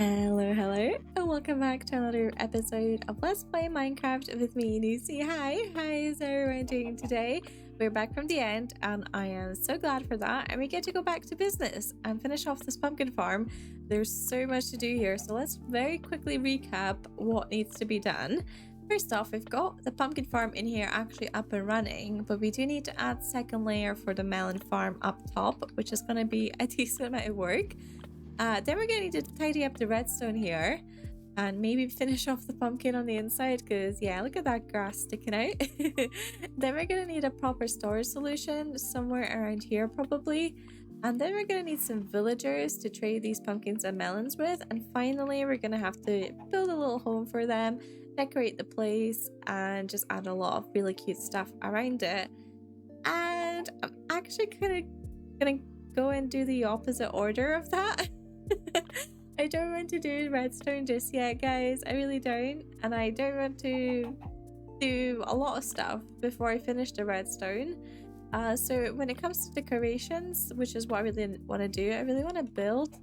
Hello, and welcome back to another episode of Let's Play Minecraft with me, Lucy. Hi, how is everyone doing today? We're back from the end, and I am so glad for that. And we get to go back to business and finish off this pumpkin farm. There's so much to do here, so let's very quickly recap what needs to be done. First off, we've got the pumpkin farm in here actually up and running, but we do need to add second layer for the melon farm up top, which is going to be a decent amount of work. Then we're going to need to tidy up the redstone here and maybe finish off the pumpkin on the inside because, yeah, look at that grass sticking out. Then we're going to need a proper storage solution somewhere around here probably. And then we're going to need some villagers to trade these pumpkins and melons with. And finally, we're going to have to build a little home for them, decorate the place, and just add a lot of really cute stuff around it. And I'm actually kind of going to go and do the opposite order of that. I don't want to do redstone just yet, guys. I really don't. And I don't want to do a lot of stuff before I finish the redstone. So when it comes to decorations, which is what I really want to do, I really want to build.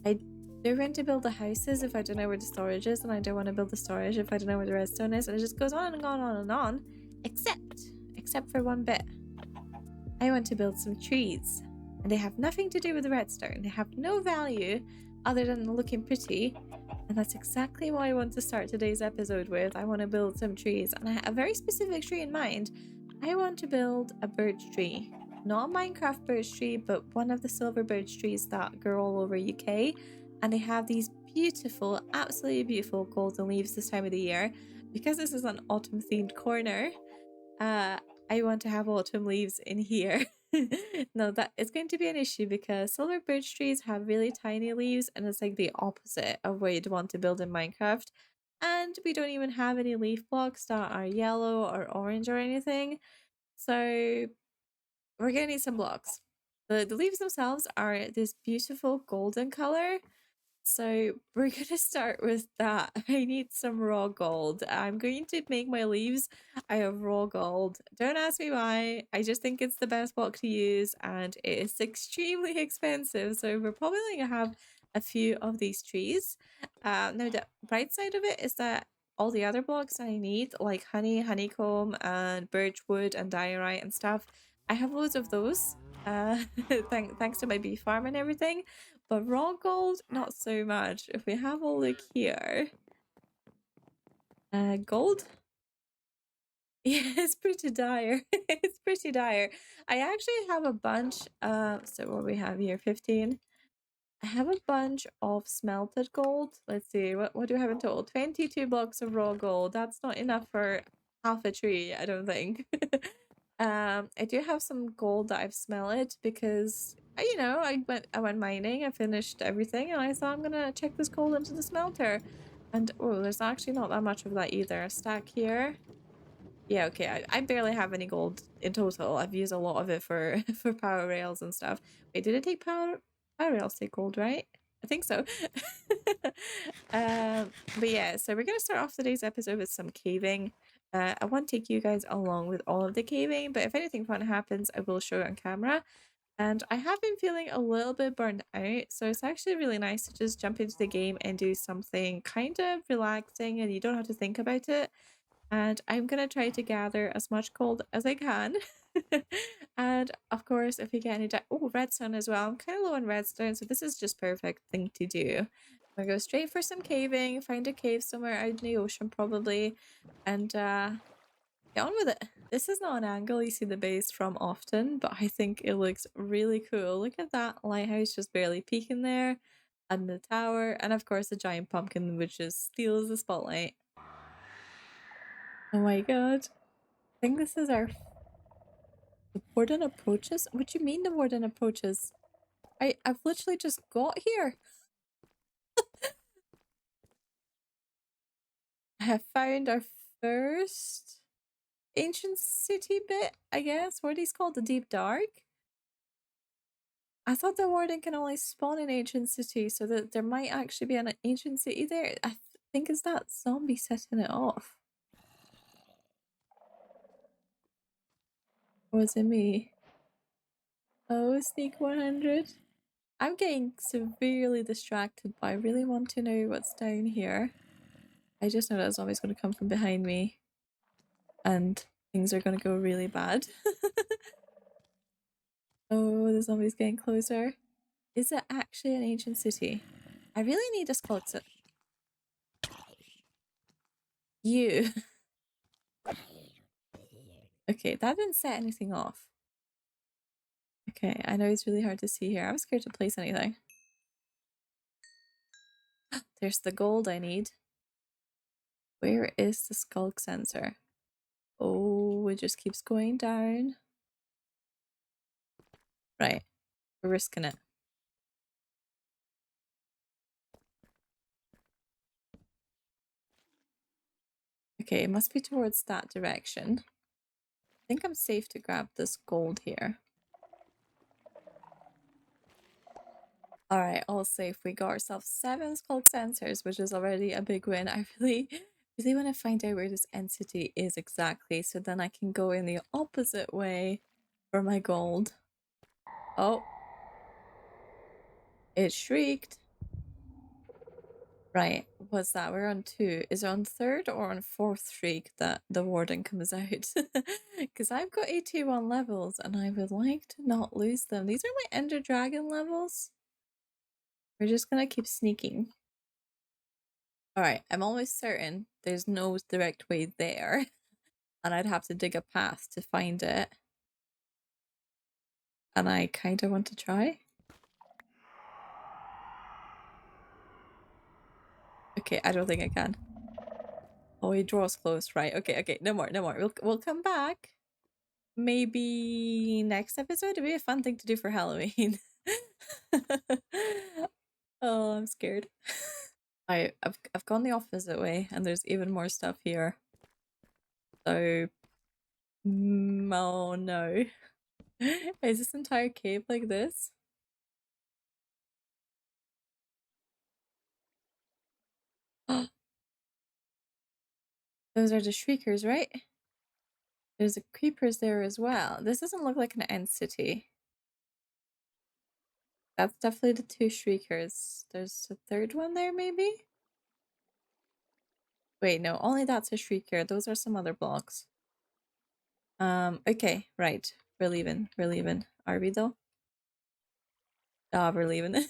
I don't want to build the houses if I don't know where the storage is, and I don't want to build the storage if I don't know where the redstone is. And it just goes on and on and on, except for one bit. I want to build some trees. And they have nothing to do with the redstone. They have no value other than looking pretty. And that's exactly what I want to start today's episode with. I want to build some trees. And I have a very specific tree in mind. I want to build a birch tree. Not a Minecraft birch tree, but one of the silver birch trees that grow all over UK. And they have these beautiful, absolutely beautiful golden leaves this time of the year. Because this is an autumn themed corner, I want to have autumn leaves in here. No, that it's going to be an issue because silver birch trees have really tiny leaves and it's like the opposite of what you'd want to build in Minecraft. And we don't even have any leaf blocks that are yellow or orange or anything. So we're gonna need some blocks. The leaves themselves are this beautiful golden color. So we're gonna start with that. I need some raw gold. I'm going to make my leaves out of raw gold. Don't ask me why. I just think it's the best block to use and it is extremely expensive. So we're probably gonna have a few of these trees. Now the bright side of it is that all the other blocks I need, like honey, honeycomb, and birchwood and diorite and stuff, I have loads of those. Thanks to my bee farm and everything. But raw gold, not so much. If we have a look here, gold. Yeah, it's pretty dire. It's pretty dire. I actually have a bunch. So what we have here, 15. I have a bunch of smelted gold. Let's see, what do I have in total? 22 blocks of raw gold. That's not enough for half a tree, I don't think. I do have some gold that I've smelled because I went mining, I finished everything, and I thought I'm gonna check this gold into the smelter. And oh, there's actually not that much of that either. A stack here. Yeah, okay. I barely have any gold in total. I've used a lot of it for for power rails and stuff. Wait, did it take power rails take gold, right? I think so. But yeah, so we're gonna start off today's episode with some caving. I won't take you guys along with all of the caving, but if anything fun happens, I will show it on camera. And I have been feeling a little bit burned out, so it's actually really nice to just jump into the game and do something kind of relaxing and you don't have to think about it. And I'm gonna try to gather as much gold as I can. And of course, if we get any redstone as well. I'm kind of low on redstone, so this is just perfect thing to do. I'm gonna go straight for some caving, find a cave somewhere out in the ocean probably, and get on with it. This is not an angle you see the base from often, but I think it looks really cool. Look at that lighthouse just barely peeking there, and the tower, and of course the giant pumpkin which just steals the spotlight. Oh my god. I think this is our the warden approaches. What do you mean the warden approaches? I've literally just got here. I have found our first ancient city bit, I guess. What are these called? The Deep Dark? I thought the warden can only spawn in ancient city, so that there might actually be an ancient city there. I think it's that zombie setting it off. Or was it me? Oh, sneak 100. I'm getting severely distracted, but I really want to know what's down here. I just know that zombie's going to come from behind me and things are going to go really bad. Oh, the zombie's getting closer. Is it actually an ancient city? I really need a skull. You. Okay, that didn't set anything off. Okay, I know it's really hard to see here. I'm scared to place anything. There's the gold I need. Where is the skulk sensor? Oh, it just keeps going down. Right, we're risking it. Okay, it must be towards that direction. I think I'm safe to grab this gold here. Alright, all safe. We got ourselves 7 skulk sensors, which is already a big win. I really want to find out where this entity is exactly, so then I can go in the opposite way for my gold. Oh. It shrieked. Right, what's that? We're on 2. Is it on 3rd or on 4th shriek that the warden comes out? Because I've got 81 levels and I would like to not lose them. These are my Ender Dragon levels. We're just gonna keep sneaking. Alright, I'm almost certain there's no direct way there. And I'd have to dig a path to find it. And I kind of want to try. Okay, I don't think I can. Oh, he draws close. Right, okay, no more. We'll come back. Maybe next episode. It'd be a fun thing to do for Halloween. Oh, I'm scared. I've gone the opposite way and there's even more stuff here. So oh no. Is this entire cave like this? Those are the shriekers, right? There's the creepers there as well. This doesn't look like an end city. That's definitely the 2 shriekers. There's a 3rd one there, maybe? Wait, no, only that's a shrieker. Those are some other blocks. Okay, right. We're leaving. Are we though? Ah, we're leaving.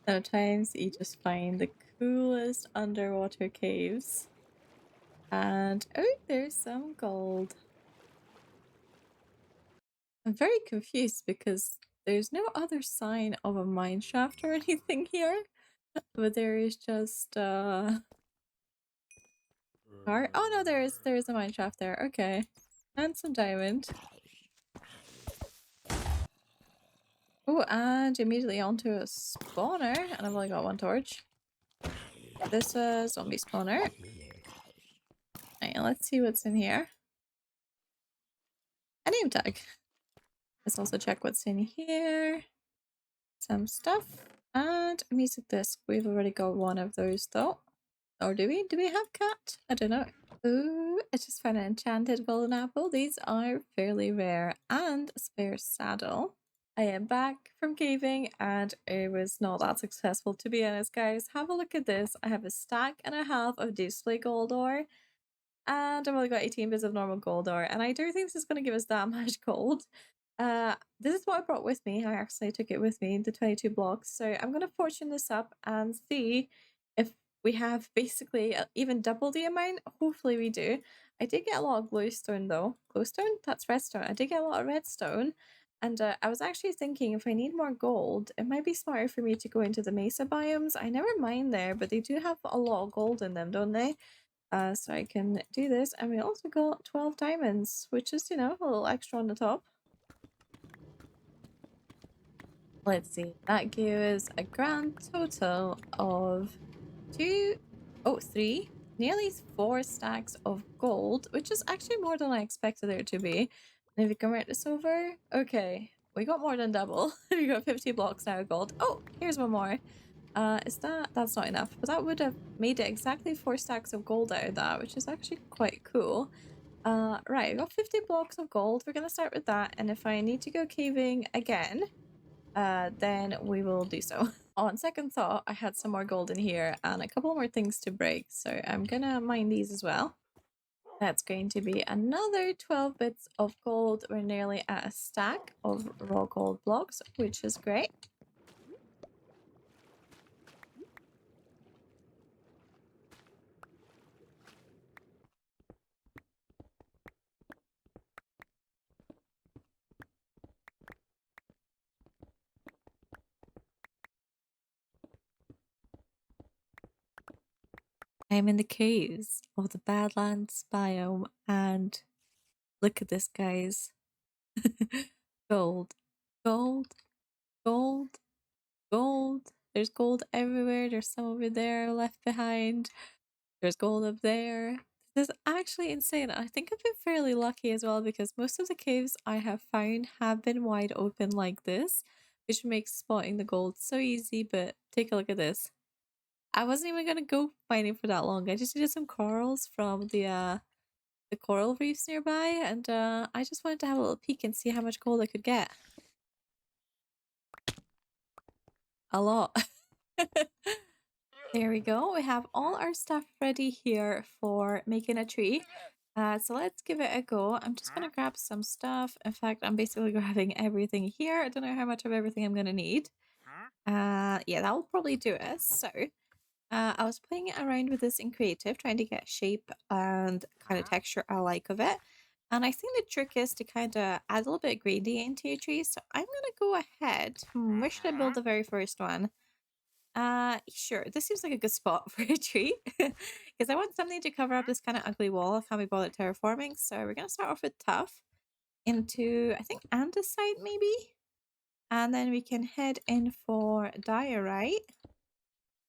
Sometimes you just find the coolest underwater caves. And oh, there's some gold. I'm very confused because there's no other sign of a mine shaft or anything here. But there is just car. Oh no, there's a mine shaft there. Okay. And some diamond. Oh, and immediately onto a spawner. And I've only got 1 torch. This is zombie spawner. Right, let's see what's in here. A name tag. Let's also check what's in here. Some stuff. And a music disc. We've already got 1 of those though. Or do we? Do we have cat? I don't know. Ooh, I just found an enchanted golden apple. These are fairly rare. And a spare saddle. I am back from caving and it was not that successful, to be honest, guys. Have a look at this. I have a stack and a half of display gold ore and I've only got 18 bits of normal gold ore, and I don't think this is going to give us that much gold. This is what I brought with me. I actually took it with me, the 22 blocks. So I'm going to fortune this up and see if we have basically even double the amount. Hopefully we do. I did get a lot of glowstone though. Glowstone? That's redstone. I did get a lot of redstone. And I was actually thinking if I need more gold, it might be smarter for me to go into the mesa biomes. I never mind there, but they do have a lot of gold in them, don't they? So I can do this. And we also got 12 diamonds, which is, you know, a little extra on the top. Let's see. That gives a grand total of 3, nearly 4 stacks of gold, which is actually more than I expected there to be. And if we convert this over, okay, we got more than double. We got 50 blocks now of gold. Oh, here's one more. That's not enough, but that would have made it exactly 4 stacks of gold out of that, which is actually quite cool. Right, I got 50 blocks of gold. We're gonna start with that, and if I need to go caving again, then we will do so. On second thought, I had some more gold in here and a couple more things to break, so I'm gonna mine these as well. That's going to be another 12 bits of gold. We're nearly at a stack of raw gold blocks, which is great. I'm in the caves of the Badlands biome, and look at this, guys. Gold, gold, gold, gold. There's gold everywhere. There's some over there left behind. There's gold up there. This is actually insane. I think I've been fairly lucky as well because most of the caves I have found have been wide open like this, which makes spotting the gold so easy. But take a look at this. I wasn't even gonna go mining for that long. I just needed some corals from the coral reefs nearby, and I just wanted to have a little peek and see how much gold I could get. A lot. There we go. We have all our stuff ready here for making a tree. So let's give it a go. I'm just gonna grab some stuff. In fact, I'm basically grabbing everything here. I don't know how much of everything I'm gonna need. Yeah, that will probably do it. So I was playing around with this in creative, trying to get shape and kind of texture I like of it. And I think the trick is to kind of add a little bit of gradient into your tree. So I'm gonna go ahead. Where should I build the very first one? Sure. This seems like a good spot for a tree because I want something to cover up this kind of ugly wall. I can't be bothered terraforming. So we're gonna start off with tough into I think andesite maybe, and then we can head in for diorite.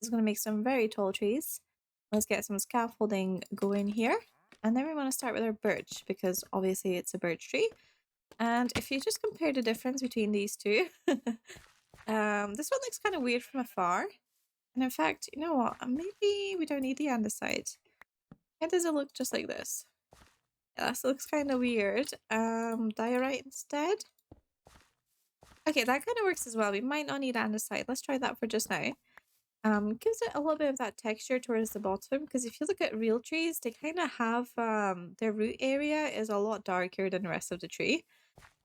This is gonna make some very tall trees. Let's get some scaffolding going here, and then we want to start with our birch because obviously it's a birch tree. And if you just compare the difference between these two, this one looks kind of weird from afar. And in fact, you know what? Maybe we don't need the andesite. Why does it look just like this? Yeah, this looks kind of weird. Diorite instead. Okay, that kind of works as well. We might not need andesite. Let's try that for just now. Gives it a little bit of that texture towards the bottom because if you look at real trees, they kind of have their root area is a lot darker than the rest of the tree.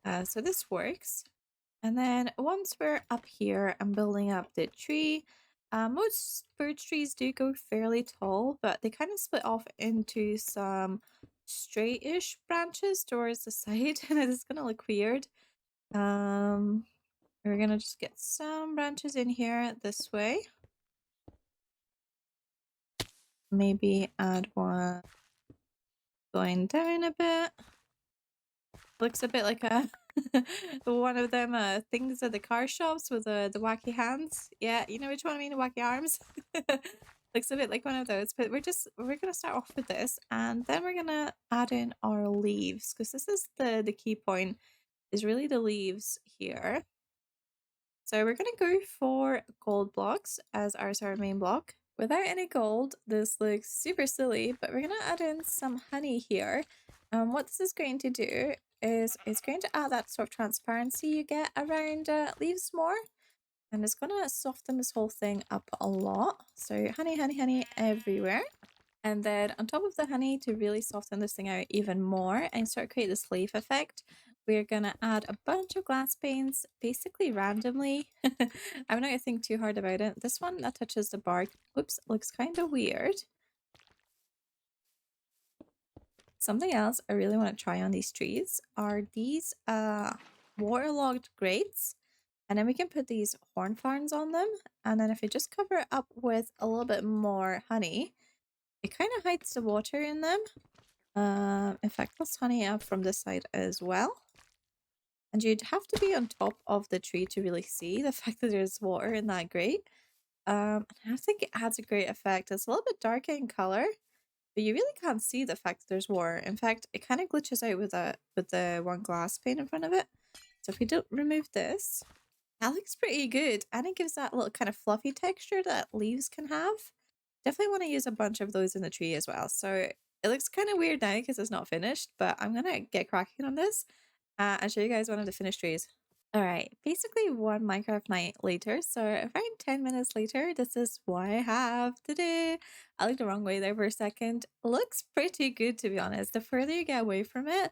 So this works. And then once we're up here and building up the tree, most birch trees do go fairly tall, but they kind of split off into some straight-ish branches towards the side, and it's gonna look weird. We're gonna just get some branches in here this way. Maybe add one going down a bit. Looks a bit like a one of them things at the car shops with the wacky hands. Yeah, you know which one I mean, the wacky arms. Looks a bit like one of those, but we're gonna start off with this, and then we're gonna add in our leaves because this is the key point, is really the leaves here. So we're gonna go for gold blocks as our main block. Without any gold, this looks super silly, but we're gonna add in some honey here. What this is going to do is it's going to add that sort of transparency you get around leaves more, and it's gonna soften this whole thing up a lot. So honey, honey, honey everywhere. And then on top of the honey, to really soften this thing out even more and start create this leaf effect, we're gonna add a bunch of glass panes basically randomly. I'm not gonna think too hard about it. This one that touches the bark, oops, looks kind of weird. Something else I really want to try on these trees are these waterlogged grates. And then we can put these horn ferns on them. And then if we just cover it up with a little bit more honey, it kind of hides the water in them. In fact, let's honey up from this side as well. And you'd have to be on top of the tree to really see the fact that there's water in that grate. I think it adds a great effect. It's a little bit darker in color, but you really can't see the fact that there's water. In fact, it kind of glitches out with the one glass pane in front of it. So if we don't remove this, that looks pretty good. And it gives that little kind of fluffy texture that leaves can have. Definitely want to use a bunch of those in the tree as well. So it looks kind of weird now because it's not finished, but I'm going to get cracking on this and show you guys one of the finished trees. Alright, basically one Minecraft night later, so around 10 minutes later, this is what I have today. I looked the wrong way there for a second. Looks pretty good, to be honest. The further you get away from it,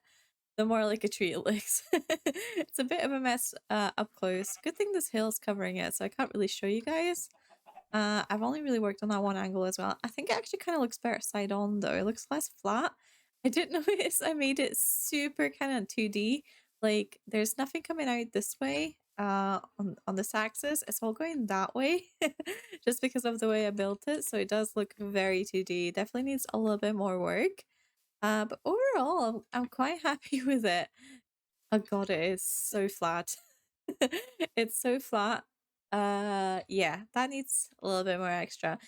the more like a tree it looks. It's a bit of a mess up close. Good thing this hill is covering it, so I can't really show you guys. I've only really worked on that one angle as well. I think it actually kind of looks better side on though. It looks less flat. I didn't notice I made it super kind of 2D. Like there's nothing coming out this way on this axis. It's all going that way just because of the way I built it. So it does look very 2D. Definitely needs a little bit more work. But overall, I'm quite happy with it. Oh god, it is so flat. It's so flat. Yeah, that needs a little bit more extra.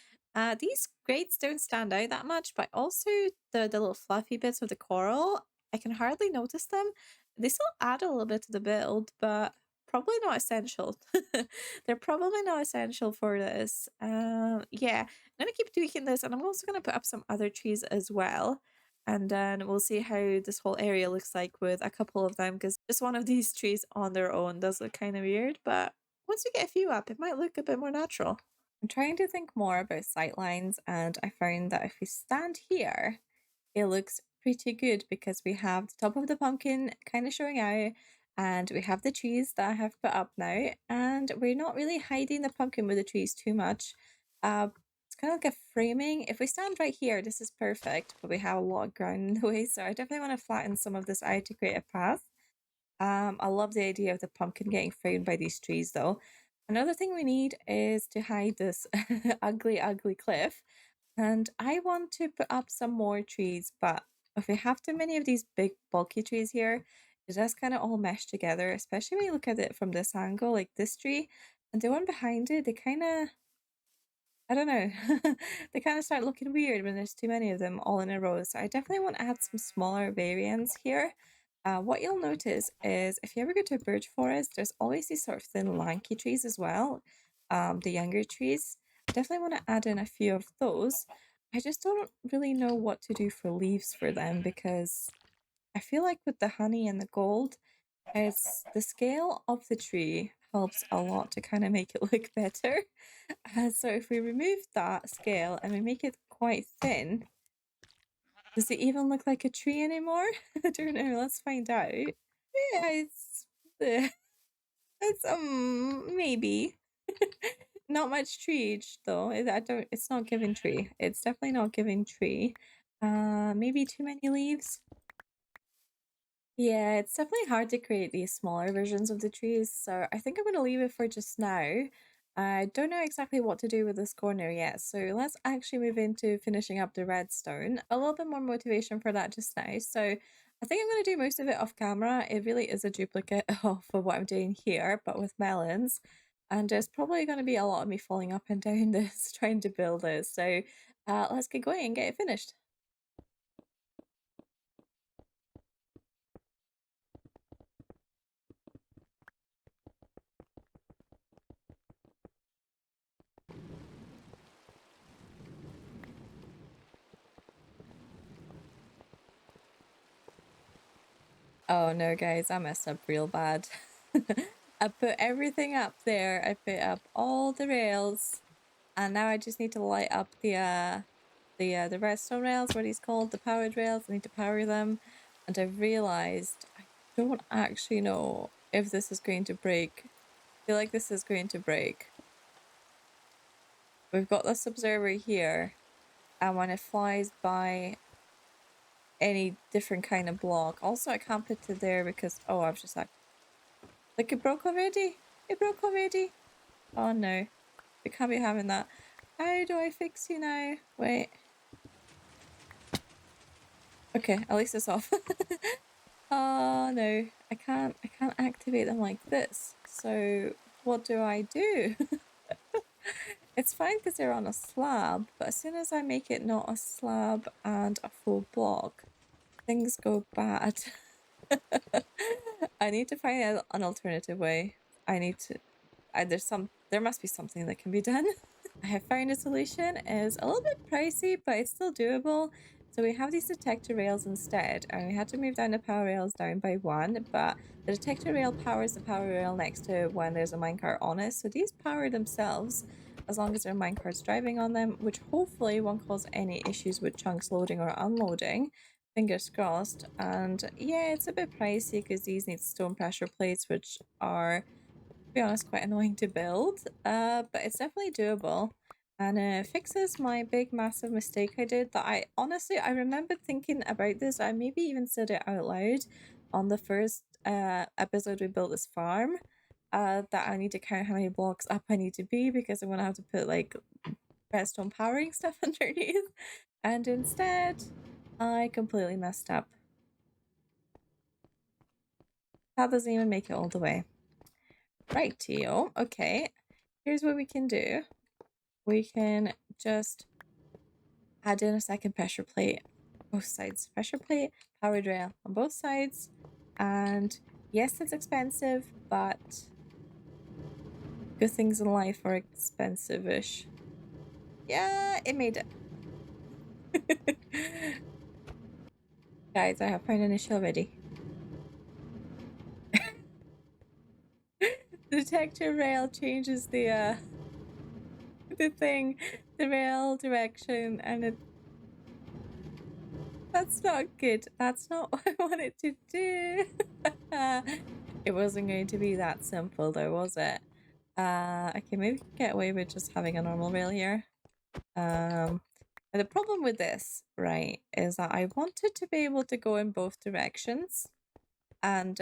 These grates don't stand out that much, but also the little fluffy bits of the coral, I can hardly notice them. They still add a little bit to the build, but probably not essential. They're probably not essential for this. Yeah, I'm gonna keep tweaking this, and I'm also gonna put up some other trees as well. And then we'll see how this whole area looks like with a couple of them, because just one of these trees on their own does look kind of weird, but once we get a few up, it might look a bit more natural. I'm trying to think more about sightlines, and I found that if we stand here, it looks pretty good because we have the top of the pumpkin kind of showing out, and we have the trees that I have put up now, and we're not really hiding the pumpkin with the trees too much. It's kind of like a framing. If we stand right here, this is perfect, but we have a lot of ground in the way, so I definitely want to flatten some of this out to create a path. I love the idea of the pumpkin getting framed by these trees though. Another thing we need is to hide this ugly, ugly cliff. And I want to put up some more trees, but if we have too many of these big bulky trees here, it does kind of all mesh together, especially when you look at it from this angle, like this tree and the one behind it, they kind of, I don't know, they kind of start looking weird when there's too many of them all in a row. So I definitely want to add some smaller variants here. What you'll notice is if you ever go to a birch forest, there's always these sort of thin lanky trees as well, the younger trees. I definitely want to add in a few of those. I just don't really know what to do for leaves for them because I feel like with the honey and the gold, it's the scale of the tree helps a lot to kind of make it look better. So if we remove that scale and we make it quite thin, does it even look like a tree anymore? I don't know. Let's find out. Yeah, it's maybe not much tree though. I don't. It's not giving tree. It's definitely not giving tree. Maybe too many leaves. Yeah, it's definitely hard to create these smaller versions of the trees, so I think I'm going to leave it for just now. I don't know exactly what to do with this corner yet, so let's actually move into finishing up the redstone. A little bit more motivation for that just now, so I think I'm going to do most of it off camera. It really is a duplicate of what I'm doing here, but with melons, and there's probably going to be a lot of me falling up and down this trying to build this, so let's get going and get it finished. Oh no, guys, I messed up real bad. I put everything up there. I put up all the rails, and now I just need to light up the redstone rails, what he's called, the powered rails. I need to power them, and I've realized I don't actually know if this is going to break. I feel like this is going to break. We've got this observer here, and when it flies by any different kind of block, also I can't put it there because I've just like it broke already? It broke already? Oh no. We can't be having that. How do I fix you now? Wait. Okay, at least it's off. Oh no. I can't activate them like this. So what do I do? It's fine because they're on a slab, but as soon as I make it not a slab and a full block, things go bad. I need to find an alternative way. I need to there must be something that can be done. I have found a solution. It's a little bit pricey, but it's still doable. So we have these detector rails instead, and we had to move down the power rails down by one, but the detector rail powers the power rail next to when there's a minecart on it. So these power themselves as long as there are minecarts driving on them, which hopefully won't cause any issues with chunks loading or unloading. Fingers crossed. And yeah, it's a bit pricey because these need stone pressure plates, which are, to be honest, quite annoying to build. But it's definitely doable. And it fixes my big massive mistake I did that I honestly I remember thinking about this. I maybe even said it out loud on the first episode we built this farm. That I need to count how many blocks up I need to be because I'm gonna have to put like redstone powering stuff underneath. And instead, I completely messed up. That doesn't even make it all the way. Right, Tio. Okay. Here's what we can do. We can just add in a second pressure plate on both sides. Pressure plate, powered rail on both sides. And yes, it's expensive, but good things in life are expensive-ish. Yeah, it made it. Guys, I have found an issue already. The detector rail changes the thing, the rail direction, and that's not good. That's not what I wanted to do. It wasn't going to be that simple though, was it? Okay, maybe we can get away with just having a normal rail here. But the problem with this, right, is that I wanted to be able to go in both directions. And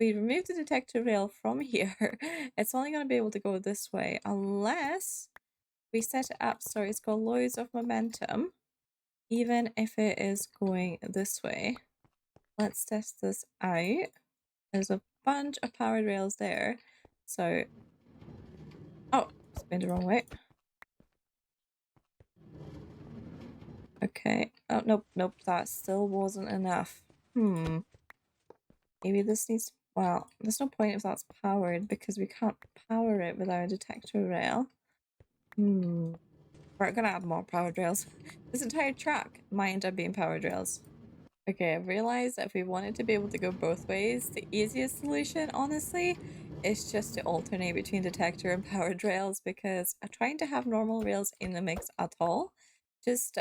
we remove the detector rail from here. It's only going to be able to go this way unless we set it up so it's got loads of momentum, even if it is going this way. Let's test this out. There's a bunch of powered rails there. So, oh, spin the wrong way. Okay. Oh, nope, nope, that still wasn't enough. Maybe this needs to, well, there's no point if that's powered because we can't power it without a detector rail. We're gonna add more powered rails. This entire track might end up being powered rails. Okay, I've realized that if we wanted to be able to go both ways, the easiest solution, honestly, is just to alternate between detector and powered rails because trying to have normal rails in the mix at all just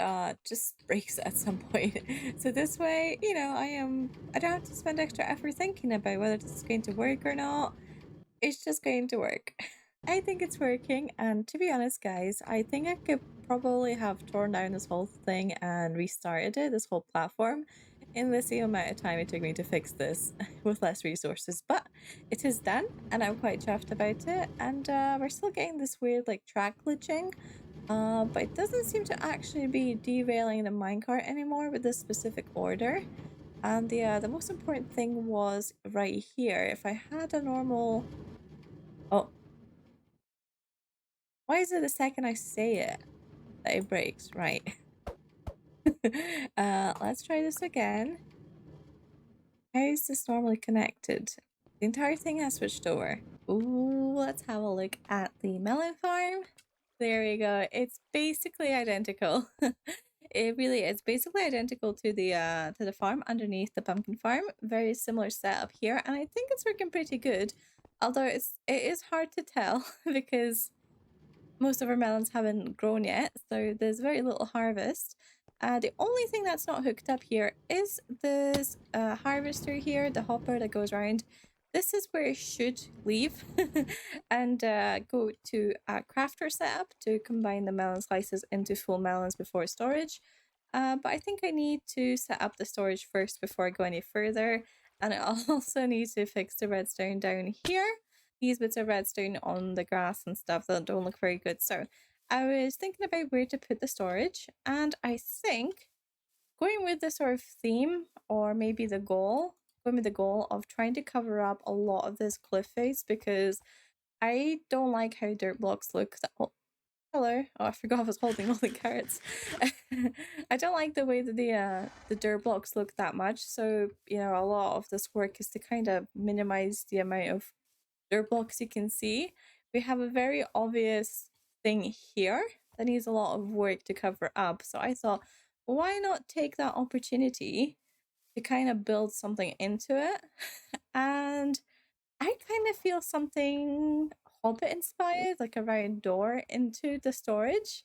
breaks at some point. So this way, you know, I don't have to spend extra effort thinking about whether this is going to work or not. It's just going to work. I think it's working, and to be honest, guys, I think I could probably have torn down this whole thing and restarted it, this whole platform, in the same amount of time it took me to fix this with less resources. But it is done, and I'm quite chuffed about it. And we're still getting this weird like track glitching, but it doesn't seem to actually be derailing the minecart anymore with this specific order. And the most important thing was right here. If I had a normal, oh. Why is it the second I say it that it breaks? Right. Let's try this again. How is this normally connected? The entire thing has switched over. Ooh, let's have a look at the melon farm. There we go. It's basically identical. It really is basically identical to the farm underneath the pumpkin farm. Very similar setup here, and I think it's working pretty good. Although it is hard to tell because most of our melons haven't grown yet, so there's very little harvest. The only thing that's not hooked up here is this harvester here, the hopper that goes around. This is where it should leave and go to a crafter setup to combine the melon slices into full melons before storage. But I think I need to set up the storage first before I go any further. And I also need to fix the redstone down here. These bits of redstone on the grass and stuff that don't look very good. So I was thinking about where to put the storage, and I think going with the sort of theme or maybe the goal, going with the goal of trying to cover up a lot of this cliff face because I don't like how dirt blocks look. Oh, hello. Oh, I forgot I was holding all the carrots. I don't like the way that the dirt blocks look that much. So, you know, a lot of this work is to kind of minimize the amount of dirt blocks you can see. We have a very obvious thing here that needs a lot of work to cover up. So I thought, why not take that opportunity to kind of build something into it? And I kind of feel something Hobbit inspired, like a round door into the storage.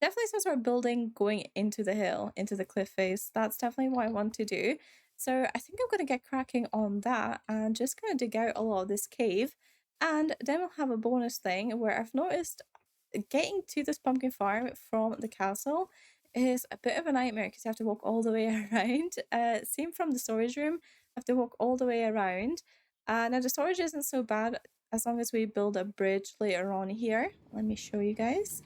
Definitely some sort of building going into the hill, into the cliff face. That's definitely what I want to do. So I think I'm going to get cracking on that and just going to dig out a lot of this cave. And then we'll have a bonus thing where I've noticed getting to this pumpkin farm from the castle is a bit of a nightmare because you have to walk all the way around. Same from the storage room, have to walk all the way around. Now the storage isn't so bad as long as we build a bridge later on here. Let me show you guys.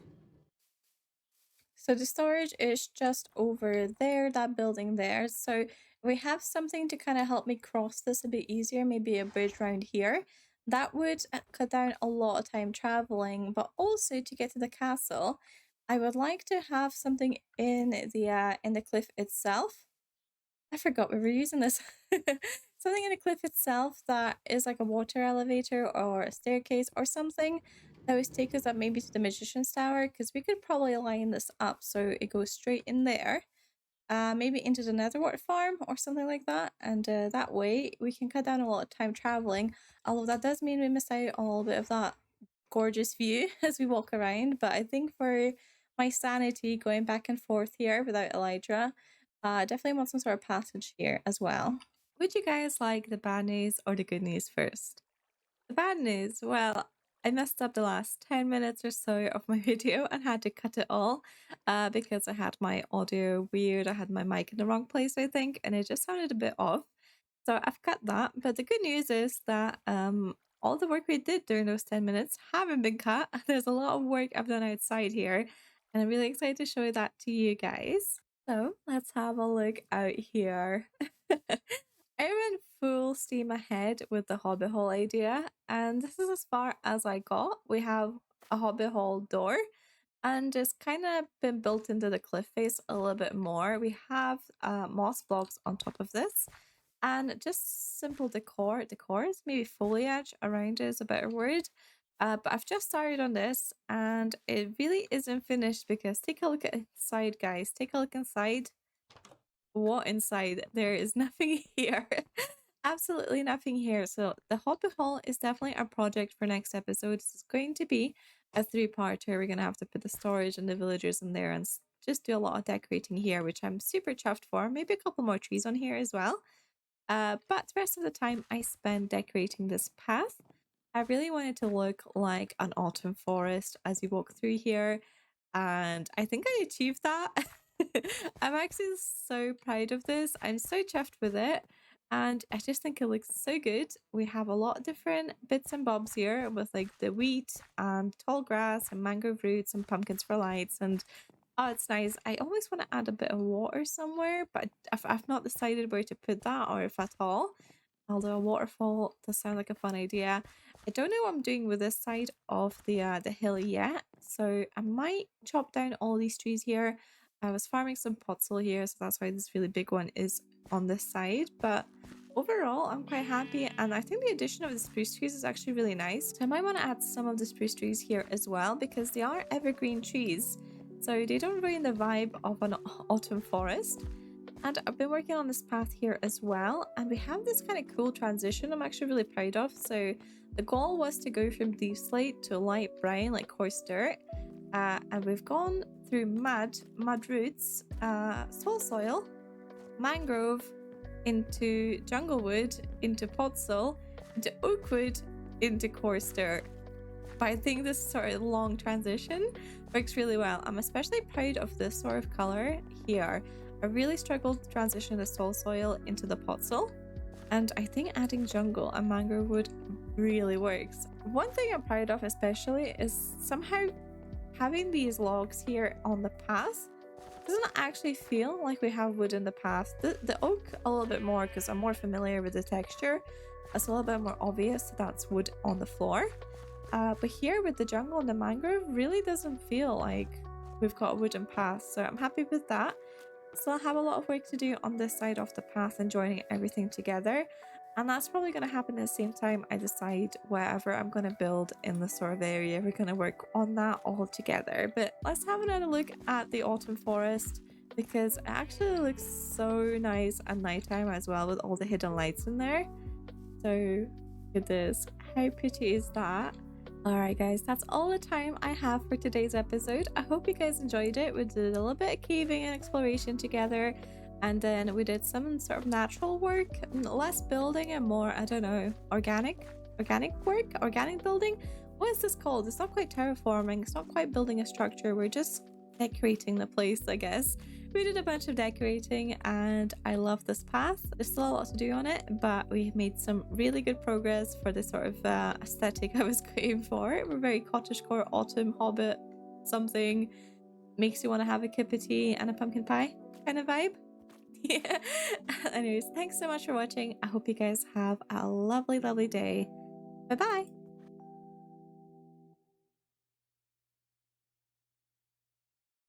So the storage is just over there, that building there. So we have something to kind of help me cross this a bit easier, maybe a bridge around here. That would cut down a lot of time traveling, but also to get to the castle, I would like to have something in the cliff itself. I forgot we were using this. Something in the cliff itself that is like a water elevator or a staircase or something that would take us up maybe to the magician's tower, because we could probably line this up so it goes straight in there. Maybe into the netherwort farm or something like that, and that way we can cut down a lot of time traveling, although that does mean we miss out on a little bit of that gorgeous view as we walk around. But I think for my sanity going back and forth here without Elytra, definitely want some sort of passage here as well. Would you guys like the bad news or the good news first? The bad news, well, I messed up the last 10 minutes or so of my video and had to cut it all because I had my audio weird. I had my mic in the wrong place, I think, and it just sounded a bit off. So I've cut that. But the good news is that all the work we did during those 10 minutes haven't been cut. There's a lot of work I've done outside here, and I'm really excited to show that to you guys. So let's have a look out here. I went full steam ahead with the hobby hole idea, and this is as far as I got. We have a hobby hole door, and it's kind of been built into the cliff face a little bit more. We have moss blocks on top of this, and just simple decors, maybe foliage around it is a better word. But I've just started on this, and it really isn't finished because take a look at inside, guys. Take a look inside. What inside? There is nothing here. Absolutely nothing here. So the hobby hall is definitely our project for next episode. This is going to be a three-parter. We're going to have to put the storage and the villagers in there and just do a lot of decorating here, which I'm super chuffed for. Maybe a couple more trees on here as well. But the rest of the time I spend decorating this path. I really want it to look like an autumn forest as you walk through here, and I think I achieved that. I'm actually so proud of this. I'm so chuffed with it, and I just think it looks so good. We have a lot of different bits and bobs here with like the wheat and tall grass and mangrove roots and pumpkins for lights, and oh, it's nice. I always want to add a bit of water somewhere, but I've not decided where to put that or if at all. Although a waterfall does sound like a fun idea. I don't know what I'm doing with this side of the hill yet, so I might chop down all these trees here. I was farming some potsel here, so that's why this really big one is on this side. But overall, I'm quite happy, and I think the addition of the spruce trees is actually really nice. So I might want to add some of the spruce trees here as well because they are evergreen trees, so they don't ruin the vibe of an autumn forest. And I've been working on this path here as well, and we have this kind of cool transition I'm actually really proud of. So the goal was to go from deep slate to light brown like coarse dirt, and we've gone through mud roots, soul soil, mangrove, into jungle wood, into potsel, into oak wood, into coarse dirt. But I think this sort of long transition works really well. I'm especially proud of this sort of color here. I really struggled to transition the soul soil into the potsel, and I think adding jungle and mangrove wood really works. One thing I'm proud of especially is somehow having these logs here on the path doesn't actually feel like we have wood in the path. The oak a little bit more because I'm more familiar with the texture. It's a little bit more obvious that's wood on the floor. But here with the jungle and the mangrove really doesn't feel like we've got a wooden path, so I'm happy with that. Still have a lot of work to do on this side of the path and joining everything together, and that's probably going to happen at the same time I decide wherever I'm going to build in the sort of area. We're going to work on that all together. But let's have another look at the autumn forest. because it actually looks so nice at nighttime as well with all the hidden lights in there. So look at this. How pretty is that? Alright guys, that's all the time I have for today's episode. I hope you guys enjoyed it. We did a little bit of caving and exploration together, and then we did some sort of natural work, less building and more, I don't know, organic work, organic building. What is this called? It's not quite terraforming, it's not quite building a structure, we're just decorating the place, I guess. We did a bunch of decorating and I love this path. There's still a lot to do on it, but we've made some really good progress for the sort of aesthetic I was going for. We're very cottagecore, autumn, hobbit, something. Makes you want to have a cup of tea and a pumpkin pie kind of vibe. Yeah. Anyways, thanks so much for watching. I hope you guys have a lovely, lovely day. Bye bye.